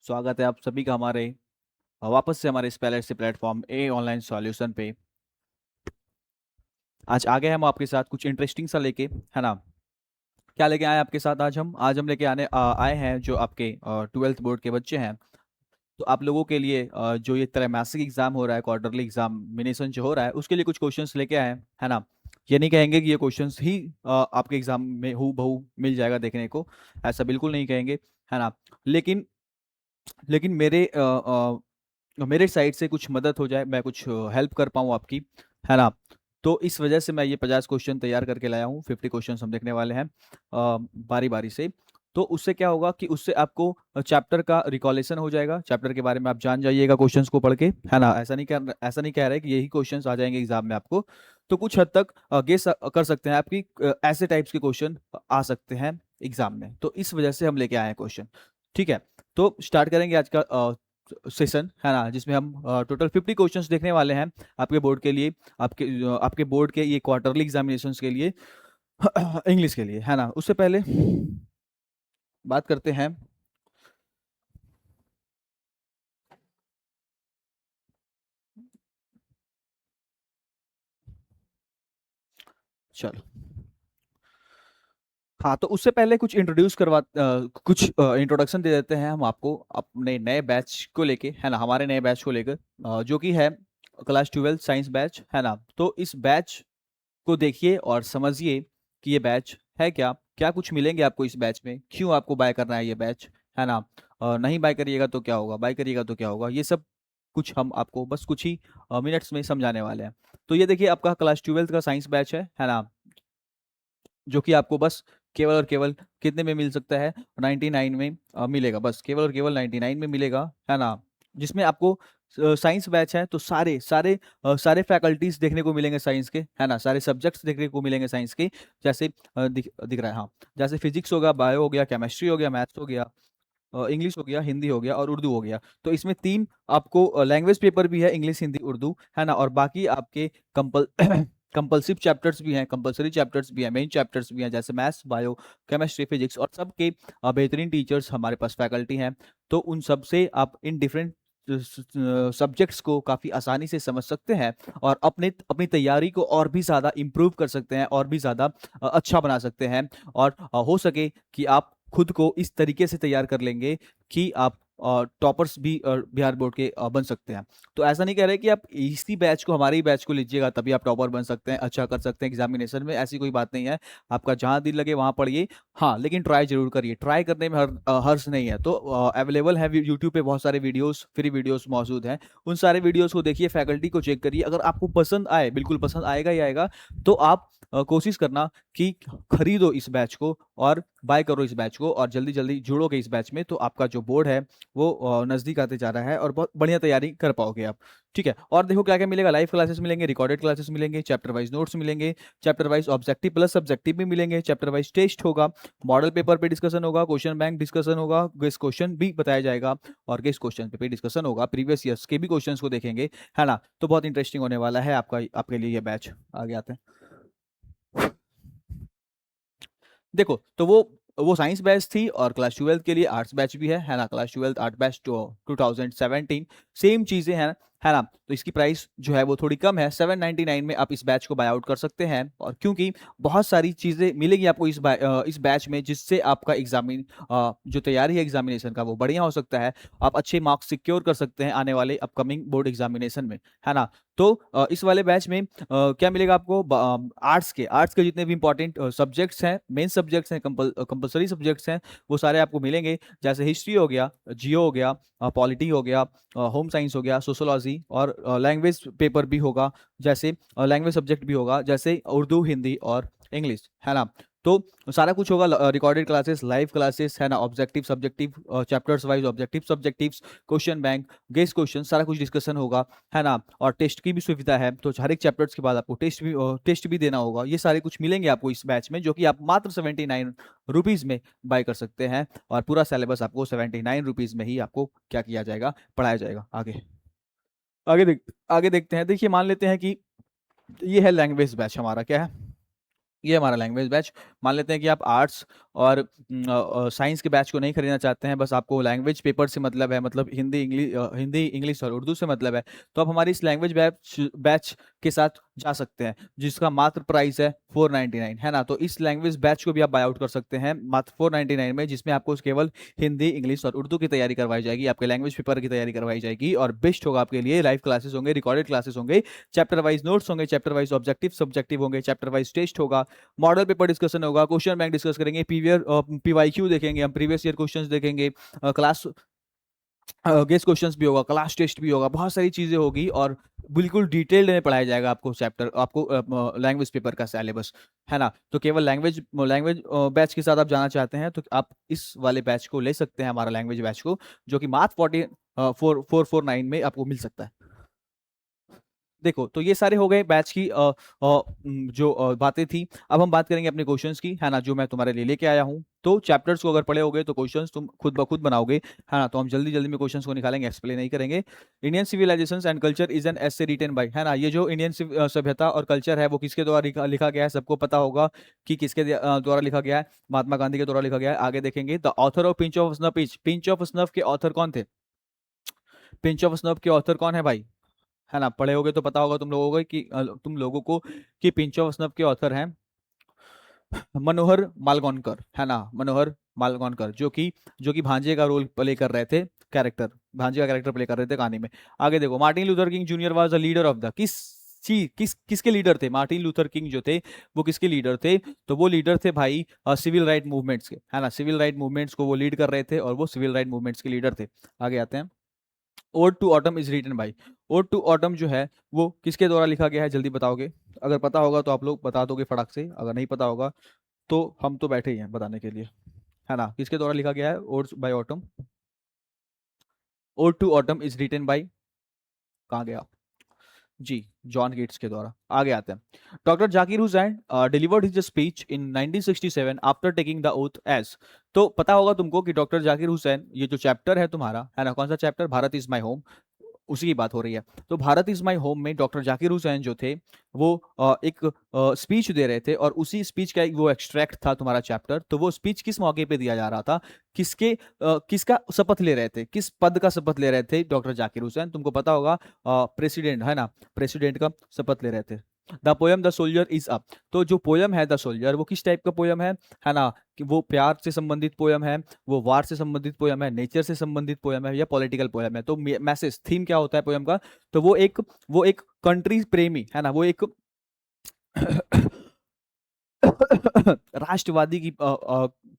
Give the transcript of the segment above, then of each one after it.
स्वागत है आप सभी का हमारे वापस से हमारे इस पहले से प्लेटफॉर्म ए ऑनलाइन सॉल्यूशन पे। आज आ गए हम आपके साथ कुछ इंटरेस्टिंग सा लेके, है ना। क्या लेके आए आपके साथ आज हम लेके आए हैं जो आपके 12th बोर्ड के बच्चे हैं। तो आप लोगों के लिए जो ये त्रैमासिक एग्जाम हो रहा है, क्वार्टरली एग्जामिनेशन जो हो रहा है, उसके लिए कुछ क्वेश्चंस लेके आए हैं, है ना। ये नहीं कहेंगे कि ये क्वेश्चंस ही आपके एग्जाम में हूबहू बहू मिल जाएगा देखने को, ऐसा बिल्कुल नहीं कहेंगे, है ना। लेकिन लेकिन मेरे साइड से कुछ मदद हो जाए, मैं कुछ हेल्प कर पाऊँ आपकी, है ना। तो इस वजह से मैं ये 50 क्वेश्चन तैयार करके लाया हूँ। 50 क्वेश्चन हम देखने वाले हैं बारी बारी से। तो उससे क्या होगा कि उससे आपको चैप्टर का रिकॉलेशन हो जाएगा, चैप्टर के बारे में आप जान जाइएगा क्वेश्चंस को पढ़ के, है ना। ऐसा नहीं कह रहा है कि यही क्वेश्चंस आ जाएंगे एग्जाम में आपको। तो कुछ हद तक गेस कर सकते हैं आपकी ऐसे टाइप्स के क्वेश्चन आ सकते हैं एग्जाम में। तो इस वजह से हम लेके आए हैं क्वेश्चन, ठीक है। तो स्टार्ट करेंगे आज का सेशन, है ना, जिसमें हम टोटल 50 क्वेश्चंस देखने वाले हैं आपके बोर्ड के लिए, आपके बोर्ड के ये क्वार्टरली एग्जामिनेशंस के लिए, इंग्लिश के लिए, है ना। उससे पहले बात करते हैं, चलो। हाँ, तो उससे पहले कुछ इंट्रोडक्शन दे देते हैं हम आपको अपने नए बैच को लेके, है ना, हमारे नए बैच को लेकर, जो कि है क्लास 12 साइंस बैच, है ना। तो इस बैच को देखिए और समझिए कि ये बैच है क्या, क्या कुछ मिलेंगे आपको इस बैच में, क्यों आपको बाय करना है ये बैच, है ना। नहीं बाय करिएगा तो क्या होगा, बाय करिएगा तो क्या होगा, ये सब कुछ हम आपको बस कुछ ही मिनट्स में समझाने वाले हैं। तो ये देखिए आपका क्लास 12 का साइंस बैच है ना, जो कि आपको बस केवल और केवल कितने में मिल सकता है, 99 में मिलेगा, बस केवल और केवल 99 में मिलेगा, है ना। जिसमें आपको साइंस बैच है तो सारे सारे सारे फैकल्टीज देखने को मिलेंगे साइंस के, है ना, सारे सब्जेक्ट्स देखने को मिलेंगे साइंस के। जैसे दिख रहा है, हाँ। जैसे फिजिक्स हो गया, बायो हो गया, केमिस्ट्री हो गया, मैथ्स हो गया, इंग्लिश हो गया, हिंदी हो गया और उर्दू हो गया। तो इसमें तीन आपको लैंग्वेज पेपर भी है, इंग्लिश, हिंदी, उर्दू, है ना। और बाकी आपके कंपल कंपल्सिव चैप्टर्स भी हैं, कंपलसरी चैप्टर्स भी हैं, मेन चैप्टर्स भी हैं, जैसे मैथ्स, बायो, केमिस्ट्री, फिजिक्स, और सबके बेहतरीन टीचर्स हमारे पास फैकल्टी हैं। तो उन सब से आप इन डिफरेंट सब्जेक्ट्स को काफ़ी आसानी से समझ सकते हैं और अपने अपनी तैयारी को और भी ज़्यादा इम्प्रूव कर सकते हैं, और भी ज़्यादा अच्छा बना सकते हैं। और हो सके कि आप खुद को इस तरीके से तैयार कर लेंगे कि आप टॉपर्स भी बिहार बोर्ड के बन सकते हैं। तो ऐसा नहीं कह रहे कि आप इसी बैच को, हमारे ही बैच को लीजिएगा तभी आप टॉपर बन सकते हैं, अच्छा कर सकते हैं एग्जामिनेशन में, ऐसी कोई बात नहीं है। आपका जहाँ दिल लगे वहाँ पढ़िए, हाँ, लेकिन ट्राई जरूर करिए, ट्राई करने में हर्ष नहीं है। तो अवेलेबल है यूट्यूब पे बहुत सारे वीडियोस, फ्री वीडियोस मौजूद हैं। उन सारे वीडियोस को देखिए, फैकल्टी को चेक करिए, अगर आपको पसंद आए, बिल्कुल पसंद आएगा ही आएगा, तो आप कोशिश करना कि खरीदो इस बैच को और बाय करो इस बैच को, और जल्दी जल्दी जुड़ोगे इस बैच में, तो आपका जो बोर्ड है वो नज़दीक आते जा रहा है और बहुत बढ़िया तैयारी कर पाओगे आप, ठीक है। और देखो क्या क्या मिलेगा, लाइव क्लासेस मिलेंगे, रिकॉर्डेड क्लासेस मिलेंगे, चैप्टर वाइज नोट्स मिलेंगे, chapter wise objective plus subjective भी मिलेंगे, चैप्टर वाइज टेस्ट होगा, मॉडल पेपर पे डिस्कशन होगा, क्वेश्चन बैंक डिस्कशन होगा, गेस्ट क्वेश्चन भी बताया जाएगा, और गेस्ट क्वेश्चन पे डिस्कशन होगा, प्रीवियस ईयर्स के भी क्वेश्चन को देखेंगे, है ना। तो बहुत इंटरेस्टिंग होने वाला है आपका, आपके लिए ये बैच। आगे आते हैं, देखो, तो वो साइंस बैच थी, और क्लास 12 के लिए आर्ट्स बैच भी है ना। क्लास 12 आर्ट बैच 2017, सेम चीजें हैं, है ना। तो इसकी प्राइस जो है वो थोड़ी कम है, 799 में आप इस बैच को बाय आउट कर सकते हैं, और क्योंकि बहुत सारी चीजें मिलेगी आपको इस बैच में, जिससे आपका जो तैयारी है एग्जामिनेशन का वो बढ़िया हो सकता है, आप अच्छे मार्क्स सिक्योर कर सकते हैं आने वाले अपकमिंग बोर्ड एग्जामिनेशन में, है ना। तो इस वाले बैच में क्या मिलेगा आपको, आर्ट्स के जितने भी इंपॉर्टेंट सब्जेक्ट्स हैं, मेन सब्जेक्ट्स हैं, कंपलसरी सब्जेक्ट्स हैं, वो सारे आपको मिलेंगे। जैसे हिस्ट्री हो गया, जियो हो गया, पॉलिटी हो गया, होम साइंस हो गया, सोशोलॉजी, और लैंग्वेज पेपर भी होगा, जैसे लैंग्वेज सब्जेक्ट भी होगा, जैसे उर्दू, हिंदी और इंग्लिश, है ना। तो सारा कुछ होगा, रिकॉर्डेड क्लासेस, लाइव क्लासेस, है ना, objective subjective, chapters wise objective subjectives, question bank, guest question, सारा कुछ डिस्कशन होगा, है ना। और टेस्ट की भी सुविधा है, तो हर एक चैप्टर्स के बाद आपको टेस्ट भी देना होगा। ये सारे कुछ मिलेंगे आपको इस बैच में, जो कि आप मात्र 79 रुपीज़ में बाय कर सकते हैं, और पूरा सिलेबस आपको 79 रुपीज़ में ही आपको क्या किया जाएगा, पढ़ाया जाएगा। आगे देखते हैं। देखिए, मान लेते हैं कि ये है लैंग्वेज बैच हमारा, क्या है, ये हमारा लैंग्वेज बैच। मान लेते हैं कि आप आर्ट्स और साइंस के बैच को नहीं खरीदना चाहते हैं, बस आपको लैंग्वेज पेपर से मतलब है, मतलब हिंदी इंग्लिश और उर्दू से मतलब है, तो आप हमारी इस लैंग्वेज बैच के साथ जा सकते हैं, जिसका मात्र प्राइस है 499, है ना। तो इस लैंग्वेज बैच को भी आप बाय आउट कर सकते हैं मात्र 499 में, जिसमें आपको केवल हिंदी इंग्लिश और उर्दू की तैयारी करवाई जाएगी, आपके लैंग्वेज पेपर की तैयारी करवाई जाएगी, और बेस्ट होगा आपके लिए, लाइव क्लासेस होंगे, रिकॉर्डेड क्लासेस होंगे, चैप्टर वाइज नोट्स होंगे, चैप्टर वाइज ऑब्जेक्टिव सब्जेक्टिव होंगे, चैप्टर वाइज टेस्ट होगा, मॉडल पेपर डिस्कशन होगा, क्वेश्चन बैंक डिस्कस करेंगे, पीवाईक्यू देखेंगे हम, प्रीवियस ईयर क्वेश्चंस देखेंगे, क्लास गेस्ट क्वेश्चंस भी होगा, क्लास टेस्ट भी होगा, बहुत सारी चीजें होगी, और बिल्कुल डिटेल्ड में पढ़ाया जाएगा आपको चैप्टर, आपको लैंग्वेज पेपर का सिलेबस, है ना। तो केवल लैंग्वेज लैंग्वेज बैच के साथ आप जाना चाहते हैं तो आप इस वाले बैच को ले सकते हैं, हमारा लैंग्वेज बैच को, जो कि मात्र 449 में आपको मिल सकता है। देखो, तो ये सारे हो गए बैच की जो बातें थी। अब हम बात करेंगे अपने क्वेश्चंस की, है ना, जो मैं तुम्हारे लिए लेके आया हूँ। तो चैप्टर्स को अगर पढ़े होगे तो क्वेश्चंस तुम खुद ब खुद बनाओगे, है ना। तो हम जल्दी जल्दी में क्वेश्चंस को निकालेंगे, एक्सप्लेन नहीं करेंगे। Indian civilisations and culture is an essay written by, है ना। ये जो इंडियन सभ्यता और कल्चर है वो किसके द्वारा लिखा गया है, सबको पता होगा कि किसके द्वारा लिखा गया है, महात्मा गांधी के द्वारा लिखा गया है। आगे देखेंगे, the author of pinch of snuff is, pinch of snuff के ऑथर कौन थे, पिंच ऑफ स्नफ के ऑथर कौन है भाई, है ना। पढ़े होगे तो पता होगा तुम लोगों को कि पिंच ऑफ स्नफ के ऑथर हैं मनोहर मालगोनकर, है ना, मनोहर मालगोनकर, जो कि भांजे का रोल प्ले कर रहे थे, कैरेक्टर, भांजे का कैरेक्टर प्ले कर रहे थे कहानी में। आगे देखो, Martin Luther king junior was the leader of the, किसके लीडर थे मार्टिन लूथर किंग जो थे, वो किसके लीडर थे, तो वो लीडर थे भाई सिविल राइट मूवमेंट्स के, है ना। सिविल राइट मूवमेंट्स को वो लीड कर रहे थे, और वो सिविल राइट मूवमेंट्स के लीडर थे। आगे आते हैं, ode to autumn is written by, ode to autumn जो है वो किसके द्वारा लिखा गया है, जल्दी बताओगे। अगर पता होगा तो आप लोग बता दोगे फटाक से, अगर नहीं पता होगा तो हम तो बैठे ही हैं बताने के लिए, है ना। किसके द्वारा लिखा गया है, odes by autumn, ode to autumn is written by, कहाँ गया जी, जॉन गेट्स के द्वारा। आगे आते हैं, doctor Zakir Hussain delivered his speech in 1967 after taking the oath as. तो पता होगा तुमको कि डॉक्टर जाकिर हुसैन, ये जो चैप्टर है तुम्हारा, है ना, कौन सा chapter, Bharat is my home, उसी की बात हो रही है। तो भारत इज माय होम में डॉक्टर जाकिर हुसैन जो थे वो एक स्पीच दे रहे थे, और उसी स्पीच का एक वो एक्सट्रैक्ट था तुम्हारा चैप्टर। तो वो स्पीच किस मौके पे दिया जा रहा था, किसका शपथ ले रहे थे, किस पद का शपथ ले रहे थे डॉक्टर जाकिर हुसैन, तुमको पता होगा, प्रेसिडेंट, है ना, प्रेसिडेंट का शपथ ले रहे थे। The poem the soldier is up, तो जो पोयम है द सोल्जर, वो किस टाइप का पोयम है ना, कि वो प्यार से संबंधित पोयम है, वो वार से संबंधित पोयम है, नेचर से संबंधित पोयम है, या पॉलिटिकल पोयम है। तो मैसेज थीम क्या होता है पोयम का, तो वो एक कंट्री प्रेमी, है ना, वो एक राष्ट्रवादी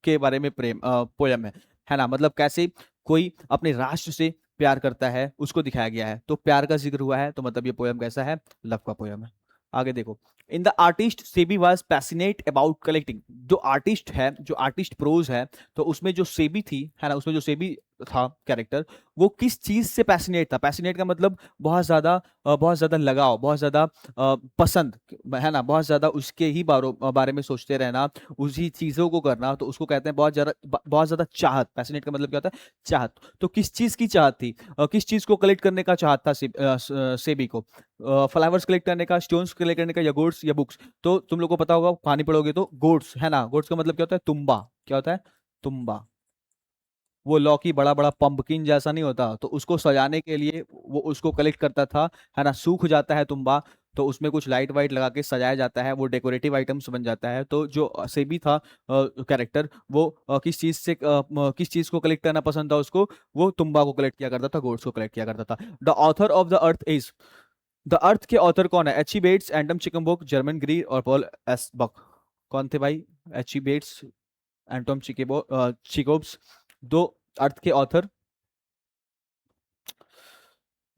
के बारे में प्रेम पोयम है ना, मतलब कैसे कोई अपने राष्ट्र से प्यार करता है उसको दिखाया गया है। तो प्यार का जिक्र हुआ है, तो मतलब ये पोयम कैसा है, लव का पोयम है। आगे देखो, इन the artist SEBI was passionate about collecting, जो आर्टिस्ट प्रोज है, तो उसमें जो सेबी थी, है ना, उसमें जो सेबी था कैरेक्टर, वो किस चीज से पैसिनेट था, पैसिनेट का मतलब बहुत ज्यादा लगाव, बहुत ज्यादा पसंद, है ना, बहुत ज्यादा उसके ही बारे में सोचते रहना, उसी चीजों को करना, तो उसको कहते हैं बहुत ज्यादा चाहत। पैसिनेट का मतलब क्या होता है, चाहत। तो किस चीज की चाहत थी, किस चीज को कलेक्ट करने का चाहत था सेबी को, फ्लावर्स कलेक्ट करने का, स्टोन्स कलेक्ट करने का, या गोड्स या बुक्स। तो तुम लोग को पता होगा, कहानी पढ़ोगे तो गोड्स, है ना, गोड्स का मतलब क्या होता है, तुम्बा, क्या होता है, तुम्बा। वो लौकी बड़ा बड़ा पंपकिन जैसा नहीं होता, तो उसको सजाने के लिए वो उसको कलेक्ट करता था, है ना। सूख जाता है तुम्बा, तो उसमें कुछ लाइट वाइट लगा के सजाया जाता है, वो डेकोरेटिव आइटम्स बन जाता है। तो जो सेबी था कैरेक्टर, वो किस चीज को कलेक्ट करना पसंद था उसको, वो तुम्बा को कलेक्ट किया करता था, गोड्स को कलेक्ट किया करता था। The author of the earth is, the earth के ऑथर कौन है, एच ई बेट्स, एंटम चिकम्बोक, जर्मन ग्रीर और पॉल एस बक। कौन थे भाई, एच ई बेट्स, एंटम चिकोब्स, दो अर्थ के ऑथर,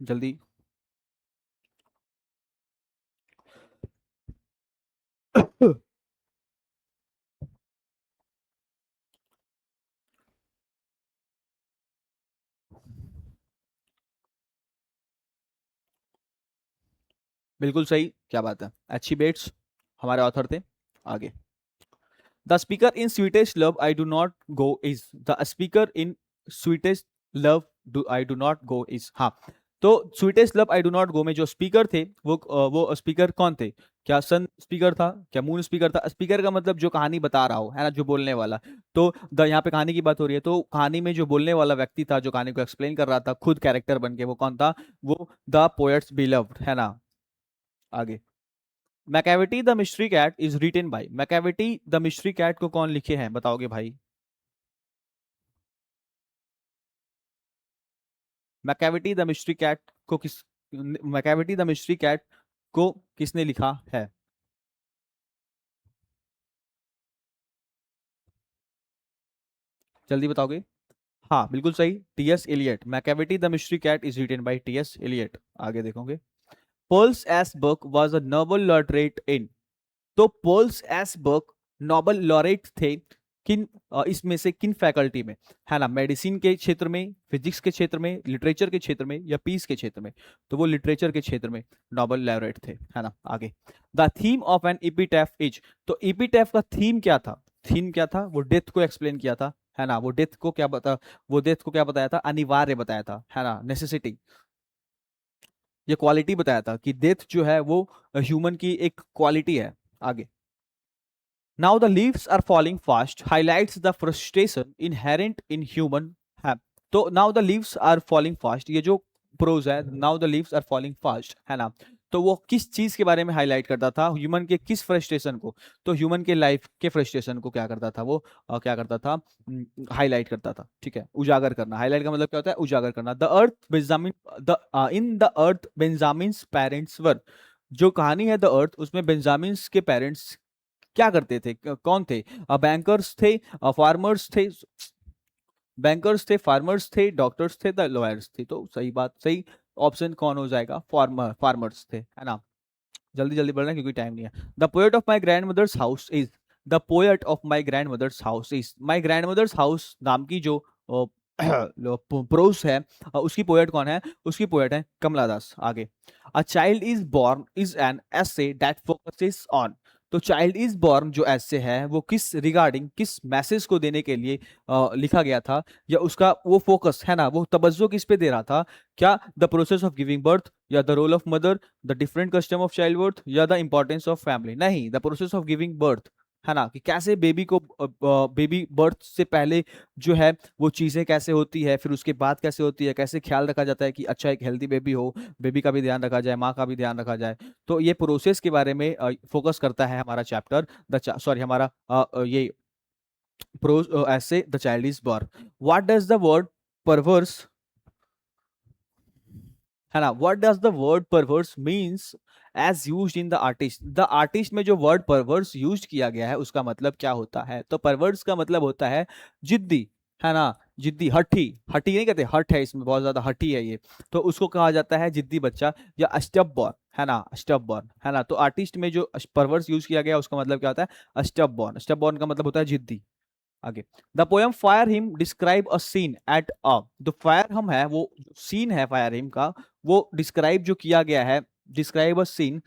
जल्दी। बिल्कुल सही, क्या बात है, अच्छी बेट्स हमारे ऑथर थे। आगे, the speaker in sweetest love I do not go is, the speaker in sweetest love do I do not go is, हाँ। तो sweetest love I do not go में जो स्पीकर थे वो स्पीकर कौन थे? क्या सन स्पीकर था, क्या मून स्पीकर था? स्पीकर का मतलब जो कहानी बता रहा हो, है ना, जो बोलने वाला। तो यहाँ पे कहानी की बात हो रही है, तो कहानी में जो बोलने वाला व्यक्ति था, जो कहानी को एक्सप्लेन कर रहा था खुद कैरेक्टर बन के, वो कौन था? वो द पोएट्स बिलव्ड, है ना। आगे, Macavity the mystery cat is written by, Macavity the mystery cat को कौन लिखे हैं, बताओगे भाई? मैकेविटी द मिस्ट्री कैट को किस मैकेविटी द मिस्ट्री कैट को किसने लिखा है? जल्दी बताओगे? हाँ बिल्कुल सही, T S Eliot. Macavity the mystery cat is written by T S Eliot. आगे देखोगे, Pearls S Buck was a Nobel laureate in, तो Pearls S Buck Nobel laureate थे किन इसमें से किन फैकल्टी में, है ना, मेडिसिन के क्षेत्र में, फिजिक्स के क्षेत्र में, लिटरेचर के क्षेत्र में, या पीस के क्षेत्र में? तो वो लिटरेचर के क्षेत्र में नोबल लॉरेट थे, है ना। आगे, the theme of an epitaph is, तो इपीटैफ का थीम क्या था? थीम क्या था? वो डेथ को एक्सप्लेन किया था, है ना। वो डेथ को क्या बताया था? अनिवार्य बताया था, है ना, नेसेसिटी। ये क्वालिटी बताया था कि डेथ जो है वो ह्यूमन की एक क्वालिटी है। आगे, now the leaves are falling fast highlights the frustration inherent in human have, तो now the leaves are falling fast, ये जो प्रोज है, now the leaves are falling fast, है ना, तो वो किस चीज के बारे में हाईलाइट करता था? ह्यूमन के किस फ्रस्ट्रेशन को? तो ह्यूमन के लाइफ के फ्रस्ट्रेशन को क्या करता था वो? क्या करता था? हाईलाइट करता था, ठीक है। उजागर करना, हाईलाइट का मतलब क्या होता है? उजागर करना। The earth Benjamin the in the earth Benjamin's parents were, जो कहानी है द अर्थ, उसमें बेंजामिन्स के पेरेंट्स क्या करते थे? कौन थे? बैंकर्स थे, फार्मर्स थे, बैंकर्स थे, फार्मर्स थे, डॉक्टर्स थे, द लॉयर्स थे। तो सही बात, सही ऑप्शन कौन हो जाएगा? फार्मर्स थे, है ना। जल्दी जल्दी बढ़ना क्योंकि टाइम नहीं है। The poet of my grand mother's house is, the poet of my grand mother's house is, my grand mother's house नाम की जो प्रोस है, उसकी पोएट कौन है? उसकी पोएट है कमला दास। आगे, अ child is born is an essay that focuses on, तो चाइल्ड इज बॉर्न जो ऐसे है वो किस रिगार्डिंग, किस मैसेज को देने के लिए लिखा गया था, या उसका वो फोकस, है ना, वो तवज्जो किस पे दे रहा था? क्या the process of giving birth, या the role of mother, the different custom of child birth, या द इंपॉर्टेंस ऑफ फैमिली? नहीं, the process of giving birth, है ना, कि कैसे बेबी को, बेबी बर्थ से पहले जो है वो चीजें कैसे होती है, फिर उसके बाद कैसे होती है, कैसे ख्याल रखा जाता है कि अच्छा एक हेल्दी बेबी हो, बेबी का भी ध्यान रखा जाए, माँ का भी ध्यान रखा जाए। तो ये प्रोसेस के बारे में फोकस करता है हमारा चैप्टर, द सॉरी हमारा ये प्रोज ऐसे the child is born. What does the word perverse, है ना, what does the word perverse means as used in the artist, the artist में जो वर्ड परवर्स यूज किया गया है उसका मतलब क्या होता है? तो परवर्स का मतलब होता है जिद्दी, है ना, जिद्दी, हठी, हठी नहीं कहते, हट है इसमें, बहुत ज्यादा हठी है ये, तो उसको कहा जाता है जिद्दी बच्चा, या स्टबबॉर्न, है ना, स्टबबॉर्न, है ना। तो आर्टिस्ट में जो परवर्स यूज किया गया उसका मतलब क्या होता है? स्टबबॉर्न, स्टबबॉर्न का मतलब होता है जिद्दी। आगे, the poem fire him describe a scene at a, जो फायर हम है वो सीन है फायर हिम का, वो डिस्क्राइब जो किया गया है, describe a scene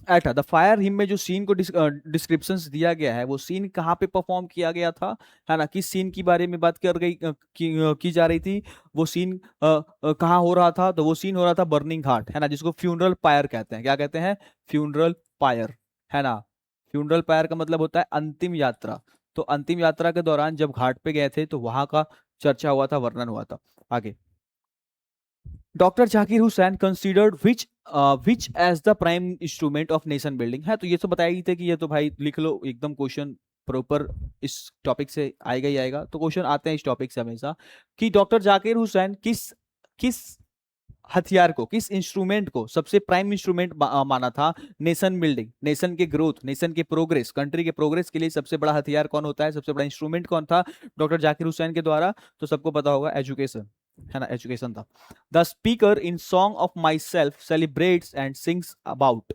at the fire him में जो सीन को डिस्क्रिप्शन दिया गया है, वो सीन कहाँ पे परफॉर्म किया गया था, है ना, किस सीन की बारे में बात कर गई की जा रही थी? वो सीन कहाँ हो रहा था? तो वो सीन हो रहा था बर्निंग घाट, है ना, जिसको फ्यूनरल पायर कहते हैं। क्या कहते हैं? फ्यूनरल पायर, है ना। फ्यूनरल पायर का मतलब होता है अंतिम यात्रा। तो अंतिम यात्रा के दौरान जब घाट पे गए थे तो वहां का चर्चा हुआ था, वर्णन हुआ था। आगे, doctor Zakir Hussain considered which as the prime instrument of nation building, है, तो ये तो बताया ही थे कि ये तो भाई लिख लो एकदम, क्वेश्चन प्रॉपर इस टॉपिक से आएगा ही आएगा। तो क्वेश्चन आते हैं इस टॉपिक से हमेशा कि डॉक्टर जाकिर हुसैन किस किस हथियार को, किस इंस्ट्रूमेंट को सबसे प्राइम इंस्ट्रूमेंट माना था नेशन बिल्डिंग, नेशन के ग्रोथ, नेशन के प्रोग्रेस, कंट्री के प्रोग्रेस के लिए सबसे बड़ा हथियार कौन होता है? सबसे बड़ा इंस्ट्रूमेंट कौन था डॉक्टर जाकिर हुसैन के द्वारा? तो सबको पता होगा, एजुकेशन, है ना, एजुकेशन था। The speaker in song of my self celebrates and sings about,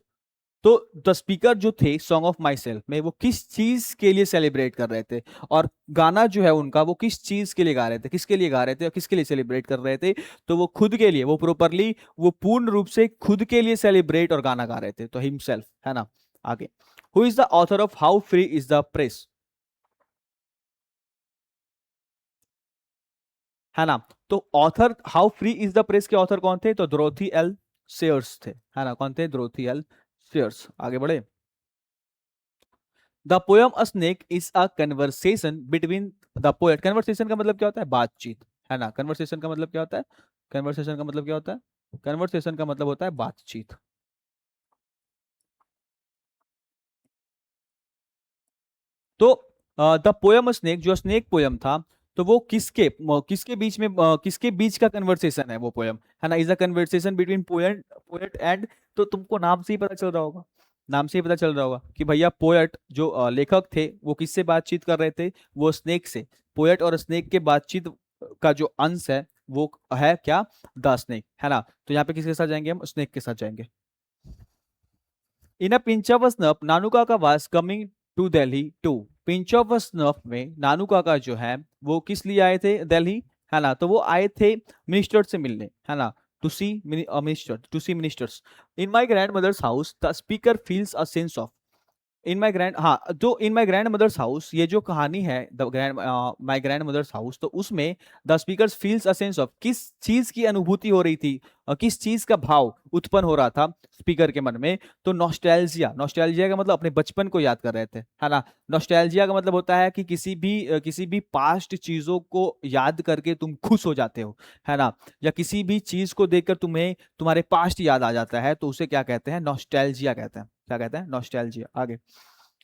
तो द स्पीकर जो थे सॉन्ग ऑफ माई सेल्फ में वो किस चीज के लिए सेलिब्रेट कर रहे थे, और गाना जो है उनका वो किस चीज के लिए गा रहे थे, किसके लिए गा रहे थे और किसके लिए सेलिब्रेट कर रहे थे? तो वो खुद के लिए, वो प्रॉपरली, वो पूर्ण रूप से खुद के लिए सेलिब्रेट और गाना गा रहे थे, तो हिमसेल्फ, है ना। आगे, who is the author of how free is the press? है ना। तो author how free is the press के ऑथर कौन थे? तो डोरोथी एल सेयर्स थे, है ना। कौन थे? Dorothy L shares. आगे बढ़े। The poem a snake is a conversation between the poet. Conversation का मतलब क्या होता है? बातचीत, है ना। कन्वर्सेशन का मतलब क्या होता है? कन्वर्सेशन का मतलब क्या होता है? कन्वर्सेशन का मतलब होता है बातचीत। तो द पोयम स्नेक, जो स्नेक पोयम था, तो वो किसके बीच में किसके बीच का कन्वर्सेशन है वो पोयम, है ना। Is a conversation between poet poet and, तो तुमको नाम से ही पता चल रहा होगा, नाम से ही पता चल रहा होगा कि भैया पोएट जो लेखक थे वो किससे बातचीत कर रहे थे? वो स्नेक से। पोएट और स्नेक के बातचीत का जो अंश है वो है क्या? द स्नेक, है ना। तो यहाँ पे किसके साथ जाएंगे? हम स्नेक के साथ जाएंगे। In a pinch of snuff Nanu Kaka was coming to Delhi to. Pinch of snuff में नानू काका जो है वो किस लिए आए थे दिल्ली, है ना। तो वो आए थे मिनिस्टर से मिलने, है ना। To see minister, to see ministers. In my grand mother's house the speaker feels a sense of. In my grand, हाँ, जो in my grand mother's house, ये जो कहानी है the grand my grand mother's house, तो उसमें the speaker feels a sense of, किस चीज की अनुभूति हो रही थी और किस चीज का भाव उत्पन्न हो रहा था स्पीकर के मन में? तो नॉस्टैल्जिया। नॉस्टैल्जिया का मतलब अपने बचपन को याद कर रहे थे, है ना। नॉस्टैल्जिया का मतलब होता है कि किसी भी पास्ट चीजों को याद करके तुम खुश हो जाते हो, है ना। या किसी भी चीज को देखकर तुम्हें तुम्हारे पास्ट याद आ जाता है, तो उसे क्या कहते हैं? नॉस्टैल्जिया कहते हैं। क्या कहते हैं? नॉस्टैल्जिया। आगे।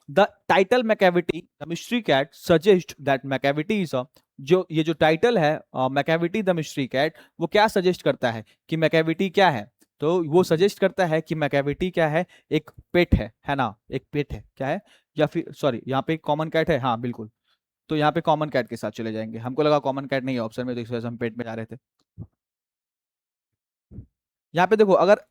The title Macavity the mystery cat suggest that Macavity is a, जो ये जो टाइटल है मैकेविटी द मिस्ट्री कैट, वो क्या सजेस्ट करता है कि मैकेविटी क्या है? तो वो सजेस्ट करता है कि मैकेविटी क्या है? एक पेट है ना। एक पेट है, क्या है? या फिर सॉरी, यहाँ पे कॉमन कैट है, हाँ बिल्कुल। तो यहाँ पे कॉमन कैट के साथ चले जाएंगे। हमको लगा कॉमन कैट नहीं है ऑप्शन में, तो इस वजह से हम पेट में जा रहे थे। यहाँ पे देखो, अगर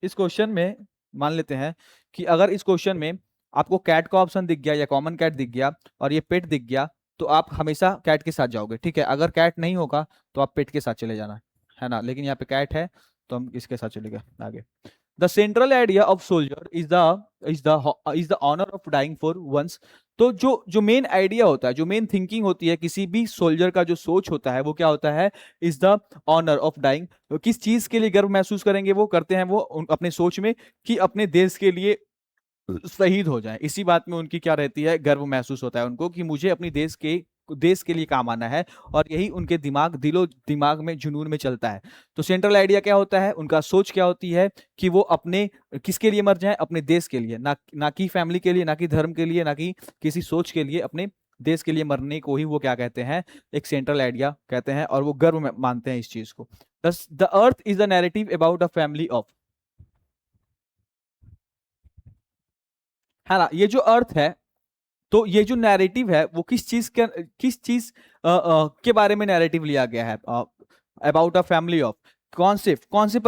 इस क्वेश्चन में मान लेते हैं कि अगर इस क्वेश्चन में आपको कैट का ऑप्शन दिख गया या कॉमन कैट दिख गया और ये पेट दिख गया, तो आप हमेशा कैट के साथ जाओगे, ठीक है। अगर कैट नहीं होगा तो आप पेट के साथ चले जाना, है ना। लेकिन यहाँ पे कैट है तो हम इसके साथ चले गए आगे। The central idea of soldier is the honour of dying for one's. तो जो जो मेन आइडिया होता है, जो मेन थिंकिंग होती है किसी भी सोल्जर का, जो सोच होता है वो क्या होता है? Is the honour of dying. किस चीज के लिए गर्व महसूस करेंगे वो, करते हैं वो अपने सोच में, कि अपने देश के लिए शहीद हो जाए। इसी बात में उनकी क्या रहती है? गर्व महसूस होता है उनको कि मुझे अपनी देश के लिए काम आना है। और यही उनके दिलो दिमाग में, जुनून में चलता है। तो सेंट्रल आइडिया क्या होता है उनका? सोच क्या होती है कि वो अपने किसके लिए मर जाए? अपने देश के लिए, ना कि फैमिली के लिए, ना कि धर्म के लिए, ना कि किसी सोच के लिए, अपने देश के लिए मरने को ही वो क्या कहते हैं? एक सेंट्रल आइडिया कहते हैं। और वो गर्व मानते हैं इस चीज को। The earth is a narrative about a family of, है ना। ये जो अर्थ है, तो ये जो नैरेटिव है वो किस चीज के बारे में नैरेटिव लिया गया है? अबाउट अ फैमिली ऑफ, कौन से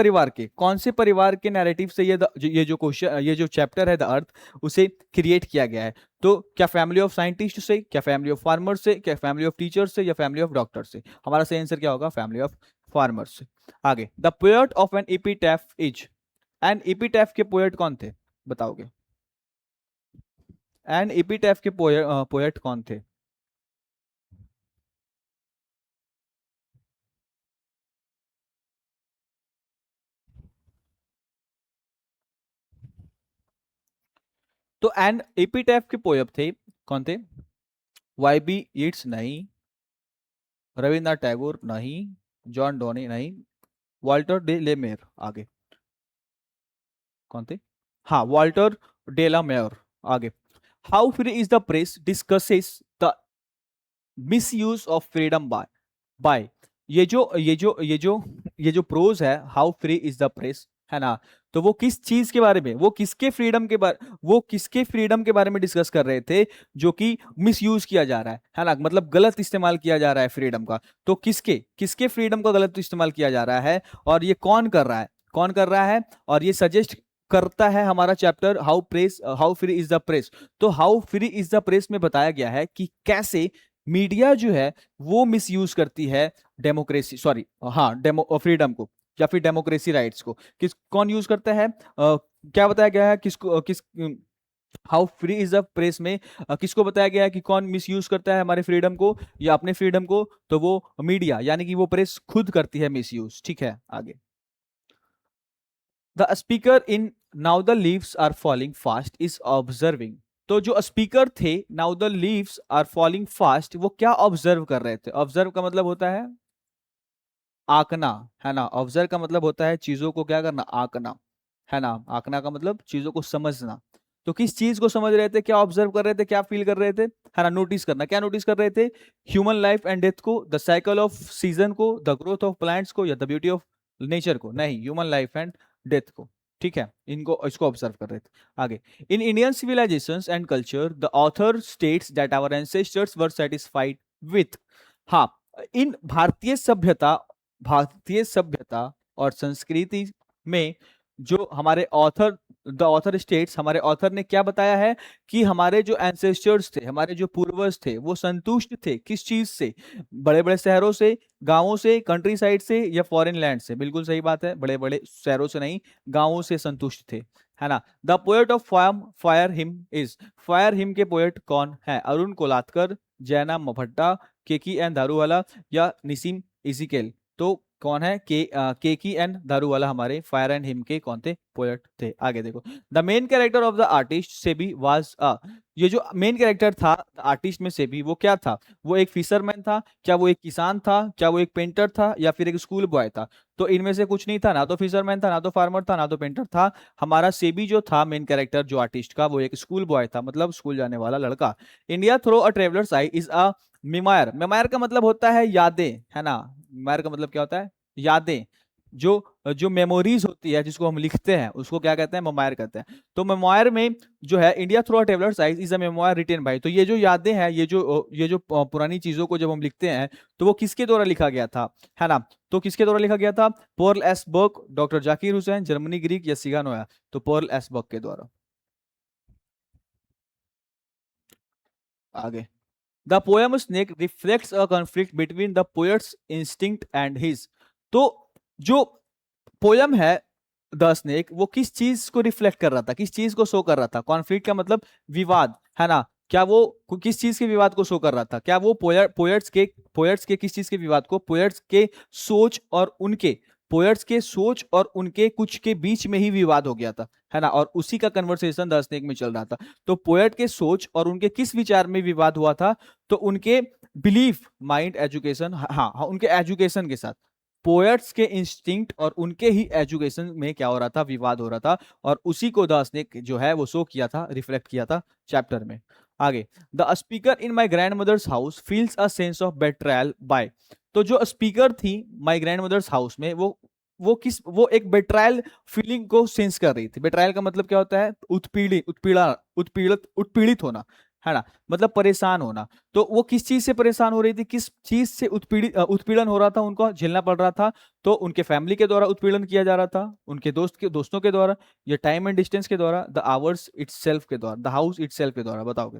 परिवार के नैरेटिव से ये जो क्वेश्चन, ये जो चैप्टर है द अर्थ, उसे क्रिएट किया गया है। तो क्या फैमिली ऑफ साइंटिस्ट से, क्या फैमिली ऑफ फार्मर से, क्या फैमिली ऑफ टीचर से, या फैमिली ऑफ डॉक्टर से? हमारा सही आंसर क्या होगा? फैमिली ऑफ फार्मर से। आगे। The poet of an epitaph is. An epitaph के पोएट कौन थे? बताओगे? एन एपिटैफ के पोएट कौन थे? तो एन एपिटैफ के पोएट थे, कौन थे? वाई बी ईट्स नहीं, रविन्द्रनाथ टैगोर नहीं, जॉन डोनी नहीं, वॉल्टर डे लेमेयर। आगे। कौन थे? हाँ, वॉल्टर डे ला मेयर। आगे। How free is the press discusses the miss use of freedom bye. ये जो प्रोज है, how free is the press, है ना। तो वो किस चीज के बारे में, वो किसके फ्रीडम के बारे में डिस्कस कर रहे थे? जो कि मिस यूज किया जा रहा है ना। मतलब गलत इस्तेमाल किया जा रहा है फ्रीडम का। तो किसके किसके फ्रीडम का गलत इस्तेमाल किया जा रहा है? और ये कौन कर रहा है? कौन कर रहा है? और ये सजेस्ट करता है हमारा chapter how free is the press. तो how free is the press में बताया गया है कि कैसे मीडिया जो है वो मिस यूज करती है डेमोक्रेसी, सॉरी, हाँ, डेमो फ्रीडम को, या फिर डेमोक्रेसी राइट्स को। कौन यूज करता है? क्या बताया गया है? How free is the press में किसको बताया गया है कि कौन मिस यूज करता है हमारे फ्रीडम को या अपने फ्रीडम को, तो वो मीडिया, यानी कि वो प्रेस खुद करती है मिस यूज। ठीक है, आगे। The speaker in now the leaves are falling fast is observing. तो जो स्पीकर थे now the leaves are falling fast, वो क्या ऑब्जर्व कर रहे थे? ऑब्जर्व का मतलब होता है आंकना, है ना। ऑब्जर्व का मतलब होता है चीजों को क्या करना, आंकना, है ना। आंकना का मतलब चीजों को समझना। तो किस चीज को समझ रहे थे, क्या ऑब्जर्व कर रहे थे, क्या फील कर रहे थे, है ना। नोटिस करना, क्या नोटिस कर रहे थे? ह्यूमन लाइफ एंड डेथ को, द साइकिल ऑफ सीजन को, द ग्रोथ ऑफ प्लांट्स को, या द ब्यूटी ऑफ नेचर को? नहीं, ह्यूमन लाइफ एंड डेथ को। ठीक है, इनको इसको ऑब्जर्व कर रहे थे। आगे, in Indian civilisations and culture the author states that our ancestors were satisfied with. हाँ, इन भारतीय सभ्यता और संस्कृति में जो हमारे ऑथर, द ऑथर स्टेट्स, हमारे ऑथर ने क्या बताया है कि हमारे जो एंसेस्टर्स थे, हमारे जो पूर्वज थे, वो संतुष्ट थे किस चीज से? बड़े बड़े शहरों से, गांवों से, कंट्री साइड से, या फॉरेन लैंड से? बिल्कुल सही बात है, बड़े बड़े शहरों से नहीं, गांवों से संतुष्ट थे, है ना। The poet of fire him is, fire him के पोएट कौन है? अरुण कोलातकर, जैना मभट्टा, केकी एन दारूवाला, या निसीम इजिकेल? तो कौन है? केकी एन दारूवाला हमारे फायर एंड हिम के कौन थे? पोएट थे। आगे देखो, the main character of the artist से भी वाज अ, ये जो मेन कैरेक्टर था आर्टिस्ट में से भी, वो क्या था? वो एक फिशरमैन था क्या? वो एक किसान था क्या? वो एक पेंटर था या फिर एक स्कूल बॉय था? तो इनमें से कुछ नहीं था, ना तो फिशरमैन था, ना तो फार्मर था, ना तो पेंटर था। हमारा सेबी जो था मेन कैरेक्टर जो आर्टिस्ट का, वो एक स्कूल बॉय था, मतलब स्कूल जाने वाला लड़का। India through a traveller's eye is a memoir. Memoir का मतलब होता है यादें, है ना। मेमायर का मतलब क्या होता है? यादें। जो जो मेमोरीज होती है, जिसको हम लिखते हैं, उसको क्या कहते हैं? मेमोयर कहते हैं। तो मेमोयर में जो है, India through a travellers eyes is a memoir written by. तो ये जो यादें हैं, ये जो पुरानी चीजों को जब हम लिखते हैं, तो वो किसके द्वारा लिखा गया था, है ना। तो किसके द्वारा लिखा गया था? Pearl S Berg, doctor Zakir Hussain, Germaine Greer, या सिगानोया? तो पर्ल एस बर्ग के द्वारा। आगे, the poem snake reflects a conflict between the poet's instinct and his. तो जो पोयम है द स्नेक, वो किस चीज को रिफ्लेक्ट कर रहा था, किस चीज को शो कर रहा था? कॉन्फ्लिक्ट का मतलब विवाद, है ना। क्या वो किस चीज के विवाद को शो कर रहा था? क्या वो पोएट्स के किस चीज के विवाद को? पोएट्स के सोच और उनके पोएट्स के सोच और उनके कुछ के बीच में ही विवाद हो गया था, है ना। और उसी का कन्वर्सेशन द स्नेक में चल रहा था। तो पोएट के सोच और उनके किस विचार में विवाद हुआ था? तो उनके बिलीफ, माइंड, एजुकेशन, हाँ हाँ, उनके एजुकेशन के साथ। पोएट्स के इंस्टिंक्ट और उनके ही एजुकेशन में क्या हो रहा था? विवाद हो रहा था। और उसी को दास ने जो है वो शो किया था, रिफ्लेक्ट किया था चैप्टर में। आगे, the speaker in my grand mother's house feels a sense of betrayal by. तो जो स्पीकर थी माई ग्रैंड मदर्स हाउस में, वो एक बेट्रायल फीलिंग को सेंस कर रही थी। बेट्रायल का मतलब क्या होता है? उत्पीड़ित होना, है ना, मतलब परेशान होना। तो वो किस चीज से परेशान हो रही थी, किस चीज से उत्पीड़न हो रहा था, उनको झेलना पड़ रहा था? तो उनके फैमिली के द्वारा उत्पीड़न किया जा रहा था, उनके दोस्तों के द्वारा, या टाइम एंड डिस्टेंस के द्वारा, द आवर्स इटसेल्फ के द्वारा, द हाउस इटसेल्फ के द्वारा? बताओगे,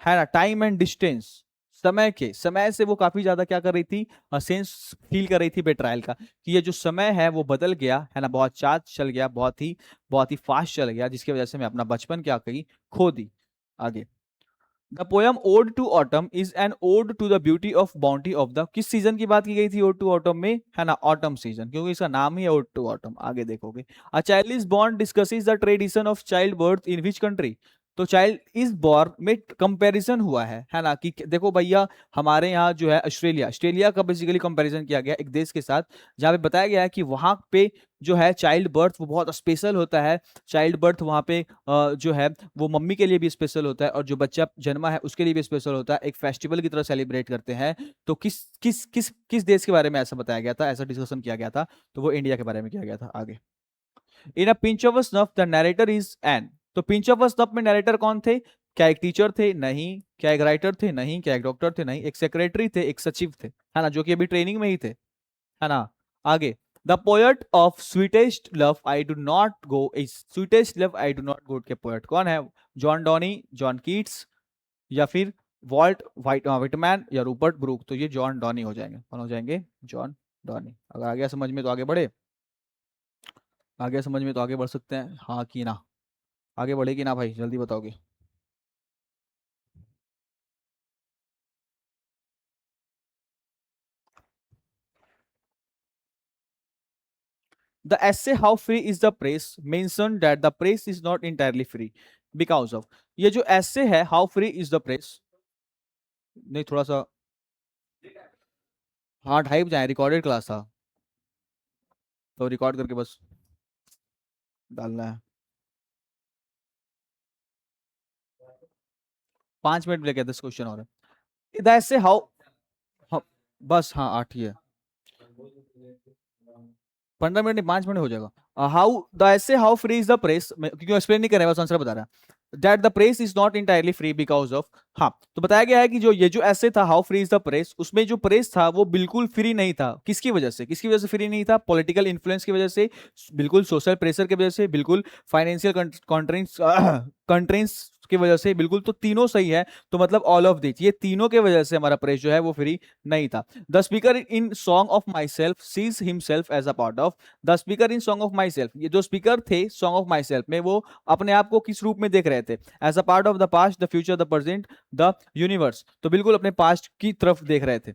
है ना। टाइम एंड डिस्टेंस, समय से वो काफी ज्यादा क्या कर रही थी? सेंस फील कर रही थी बेट्रायल का, कि ये जो समय है वो बदल गया, है ना, बहुत चार्ज चल गया, बहुत ही फास्ट चल गया, जिसकी वजह से मैं अपना बचपन क्या कही, खो दी। आगे, the poem ode to autumn is an ode to the beauty of bounty of the. किस सीजन की बात की गई थी ओड टू ऑटम में, है ना? ऑटम सीजन, क्योंकि इसका नाम ही है ओड टू ऑटम। आगे देखोगे, a child is born discusses the tradition of child birth in which country. तो चाइल्ड इज बॉर्न में कंपैरिजन हुआ है ना, कि देखो भैया, हमारे यहाँ जो है ऑस्ट्रेलिया का बेसिकली कंपैरिजन किया गया एक देश के साथ, जहाँ पे बताया गया है कि वहां पे जो है चाइल्ड बर्थ वो बहुत स्पेशल होता है। चाइल्ड बर्थ वहाँ पे जो है वो मम्मी के लिए भी स्पेशल होता है, और जो बच्चा जन्मा है उसके लिए भी स्पेशल होता है, एक फेस्टिवल की तरह सेलिब्रेट करते हैं। तो किस किस किस किस देश के बारे में ऐसा बताया गया था, ऐसा डिस्कशन किया गया था? तो वो इंडिया के बारे में किया गया था। आगे, in a pinch of snuff the narrator is an. तो पिंच ऑफ स्नफ में नरेटर कौन थे? क्या एक टीचर थे? नहीं। क्या एक राइटर थे? नहीं। क्या एक डॉक्टर थे? नहीं। एक सेक्रेटरी थे, एक सचिव थे, है ना, जो कि अभी ट्रेनिंग में ही थे, है ना। आगे, the poet of sweetest love I do not go is, sweetest love I do not go के पोएट कौन है? जॉन डॉनी, जॉन कीट्स, या फिर वॉल्ट विटमैन, या रूपर्ट ब्रूक? तो ये जॉन डॉनी हो जाएंगे। कौन हो जाएंगे? John Donny. अगर आ गया समझ में तो आगे बढ़े, आ गया समझ में तो आगे बढ़ सकते हैं, हाँ कि ना। आगे बढ़ेगी ना भाई, जल्दी बताओगे। The essay how free is the press mentioned that the press is not entirely free because of, ये जो essay है how free is the press, नहीं थोड़ा सा, हाँ 2:30 बजे रिकॉर्डेड क्लास था, तो रिकॉर्ड करके बस डालना है। 5 मिनट लगे 10 क्वेश्चन और है। द essay how, हाँ, बस हाँ 8 ही है, 15 मिनट नहीं 5 मिनट हो जाएगा। हाउ द ऐसे how free is the press, क्योंकि एक्सप्लेन नहीं कर रहे, बस आंसर बता रहा है। That the press is not entirely free because of, हाँ तो बताया गया है कि जो ये जो ऐसे था how free is the press, उसमें जो प्रेस था वो बिल्कुल फ्री नहीं था। किसकी वजह से, किसकी वजह से फ्री नहीं था? पॉलिटिकल इन्फ्लुएंस की वजह से, बिल्कुल सोशल प्रेशर की वजह से, बिल्कुल फाइनेंशियल कंट्रेंस की वजह से, बिल्कुल। तो तीनों सही है, तो मतलब ऑल ऑफ दिस, ये तीनों के वजह से हमारा प्रेस जो है वो फ्री नहीं था। The speaker in song of myself sees himself as a part of, the speaker in song of myself, ये जो स्पीकर थे सॉन्ग ऑफ माई सेल्फ में, वो अपने आप को किस रूप में देख रहे थे? As a part of the past, the future, the present, the universe, तो बिल्कुल अपने पास्ट की तरफ देख रहे थे।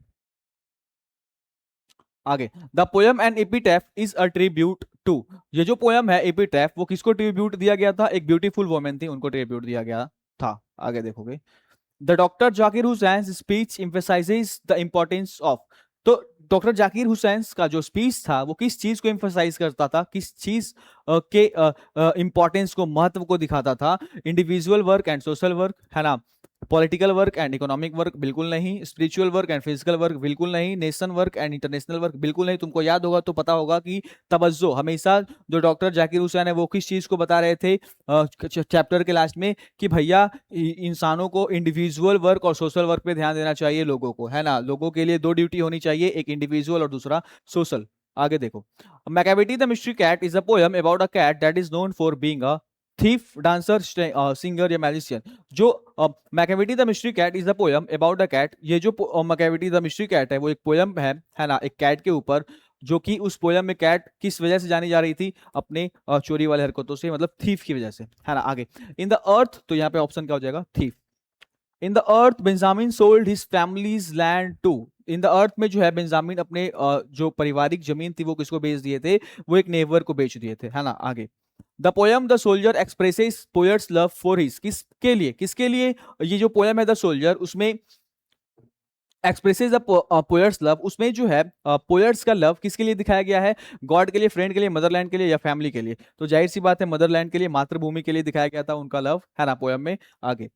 आगे, the poem and epitaph is a tribute to, ये जो पोयम है एपिटैफ, वो किसको ट्रिब्यूट दिया गया था? एक ब्यूटीफुल वुमेन थी, उनको ट्रिब्यूट दिया गया था। आगे देखोगे, the doctor Zakir Hussain speech emphasises the importance of, तो डॉक्टर जाकिर हुसैन का जो स्पीच था वो किस चीज को एम्फेसाइज करता था, किस चीज के इंपॉर्टेंस को, महत्व को दिखाता था? Individual work and social work, है ना, political work and economic work बिल्कुल नहीं, spiritual work and physical work बिल्कुल नहीं, nation work and international work बिल्कुल नहीं। तुमको याद होगा तो पता होगा कि तवज्जो हमेशा जो डॉक्टर जाकिर हुसैन है वो किस चीज को बता रहे थे चैप्टर के लास्ट में, कि भैया इंसानों को इंडिविजुअल वर्क और सोशल वर्क पे ध्यान देना चाहिए लोगों को, है ना, लोगों के लिए दो ड्यूटी होनी चाहिए, एक इंडिविजुअल और दूसरा सोशल। आगे देखो, Macavity the mystery cat is a poem about a cat that is known for being a thief, dancer, singer या मैजिशियन। जो Macavity the mystery cat is the poem about the cat, ये जो Macavity the mystery cat है वो एक poem है ना, एक कैट के ऊपर, जो कि उस पोयम में कैट किस वजह से जानी जा रही थी? अपने चोरी वाले हरकतों से, मतलब थीफ की वजह से, है ना। आगे, इन द अर्थ, तो यहाँ पे ऑप्शन क्या हो जाएगा? Thief. In the earth Benjamin sold his family's land to, in the earth में जो है बेंजामिन अपने जो पारिवारिक जमीन थी वो किसको बेच दिए थे? वो एक नेबर को बेच दिए थे, है ना। आगे, the poem the soldier expresses poets love for his, किसके लिए, किसके लिए ये जो पोयम है द सोल्जर, उसमें एक्सप्रेसेस द पोएट्स लव, उसमें जो है पोएट्स का लव किसके लिए दिखाया गया है? गॉड के लिए, फ्रेंड के लिए, मदरलैंड के लिए, या फैमिली के लिए? तो जाहिर सी बात है मदरलैंड के लिए, मातृभूमि के लिए दिखाया गया था उनका लव, है ना, पोयम में। आगे,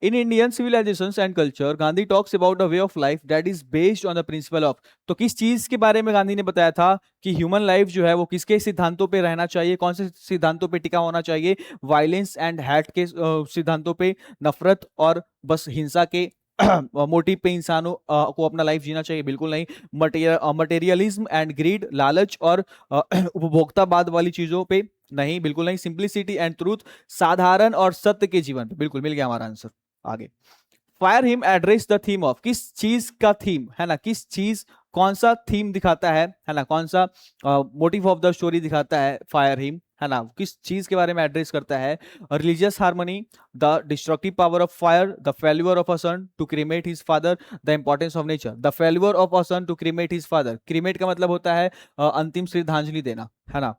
in Indian civilisations and culture Gandhi talks about a way of life that is based on the principle of, तो किस चीज के बारे में गांधी ने बताया था कि ह्यूमन लाइफ जो है वो किसके सिद्धांतों पे रहना चाहिए, कौन से सिद्धांतों पे टिका होना चाहिए? वायलेंस एंड हैट के सिद्धांतों पे, नफरत और बस हिंसा के मोटिव पे इंसानों को अपना लाइफ जीना चाहिए? बिल्कुल नहीं। मटेरियलिज्म एंड ग्रीड, लालच और उपभोक्तावाद वाली चीजों पे नहीं, बिल्कुल नहीं। सिंप्लिसिटी एंड ट्रूथ, साधारण और सत्य के जीवन पे, बिल्कुल मिल गया हमारा आंसर। आगे, fire him address the theme of, किस चीज का थीम, है ना, किस चीज, कौन सा थीम दिखाता है ना, कौन सा मोटिव ऑफ द स्टोरी दिखाता है फायर हिम, है ना, किस चीज के बारे में एड्रेस करता है? Religious harmony, the destructive power of fire, the failure of a son to cremate his father, the importance of nature, the failure of a son to cremate his father, cremate का मतलब होता है अंतिम श्रद्धांजलि देना, है ना।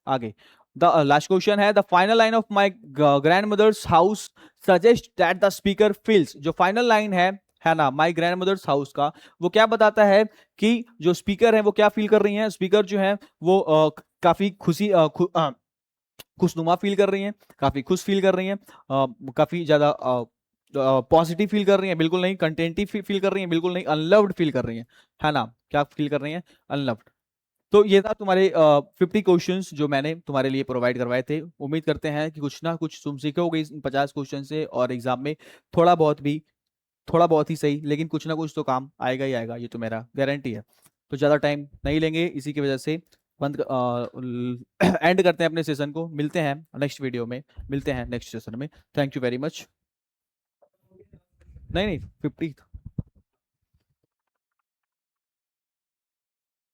आगे, द लास्ट क्वेश्चन है, the final line of my grand mother's house suggest that the speaker feels, जो फाइनल लाइन है ना, माई ग्रैंड मदर्स हाउस का, वो क्या बताता है कि जो स्पीकर है वो क्या फील कर रही हैं? स्पीकर जो है वो काफी खुशनुमा फील कर रही हैं, काफी खुश फील कर रही हैं, काफी ज्यादा पॉजिटिव फील कर रही हैं? बिल्कुल नहीं। कंटेंटिव फील कर रही हैं? बिल्कुल नहीं। अनलव्ड फील कर रही हैं, है ना, क्या फील कर रही हैं? अनलव्ड। तो ये था तुम्हारे 50 क्वेश्चंस जो मैंने तुम्हारे लिए प्रोवाइड करवाए थे। उम्मीद करते हैं कि कुछ ना कुछ तुम सीखोगे इन 50 क्वेश्चन से, और एग्जाम में थोड़ा बहुत भी, थोड़ा बहुत ही सही, लेकिन कुछ ना कुछ तो काम आएगा ही आएगा, ये तो मेरा गारंटी है। तो ज़्यादा टाइम नहीं लेंगे, इसी की वजह से बंद एंड करते हैं अपने सेशन को। मिलते हैं नेक्स्ट वीडियो में, मिलते हैं नेक्स्ट सेशन में। Thank you very much. नहीं नहीं, 50।